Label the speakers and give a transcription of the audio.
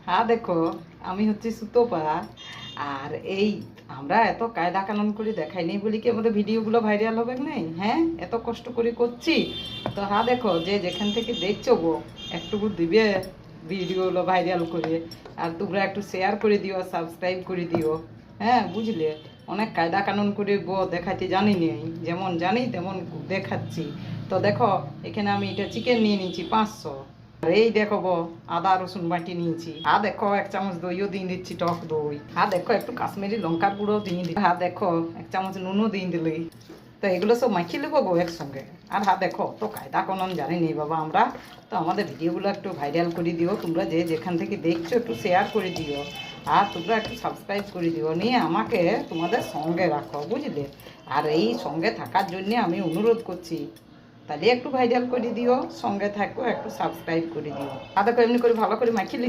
Speaker 1: হ্যাঁ দেখো, আমি হচ্ছি সুতপা। আর এই আমরা এত কায়দা কানুন করে দেখাইনি বলি কি আমাদের ভিডিওগুলো ভাইরাল হবে নাই? হ্যাঁ, এত কষ্ট করে করছি। তো হ্যাঁ দেখো, যে যেখান থেকে দেখছো গো, একটুকু দিবে ভিডিওগুলো ভাইরাল করে। আর তোমরা একটু শেয়ার করে দিও, সাবস্ক্রাইব করে দিও। হ্যাঁ বুঝলে, অনেক কায়দা কানুন করে গো দেখাইতে জানি নেই, যেমন জানি তেমন দেখাচ্ছি। তো দেখো, এখানে আমি এটা চিকেন নিয়ে নিয়েছি 500। আর এই দেখো গো, আদা রসুন বাটি নিয়েছি। আর দেখো 1 চামচ দইও দিয়ে দিচ্ছি, টক দই। আর দেখো একটু কাশ্মীরি লঙ্কার গুঁড়ো দিয়ে দিচ্ছি। আর দেখো 1 চামচ নুনও দিয়ে দিলি। তো এগুলো সব মাখিয়ে নেবো গো একসঙ্গে। আর হ্যাঁ দেখো, তো কায়দা কানুন জানি নেই বাবা আমরা। তো আমাদের ভিডিওগুলো একটু ভাইরাল করে দিও, তোমরা যে যেখান থেকে দেখছো একটু শেয়ার করে দিও। আর তোমরা একটু সাবস্ক্রাইব করে দিও, নিয়ে আমাকে তোমাদের সঙ্গে রাখো বুঝলে। আর এই সঙ্গে থাকার জন্যে আমি অনুরোধ করছি, তাহলে একটু ভাইরাল করে দিও, সঙ্গে থাকো, একটু সাবস্ক্রাইব করে দিও। আর দেখো এমনি করে ভালো করে মাখিয়ে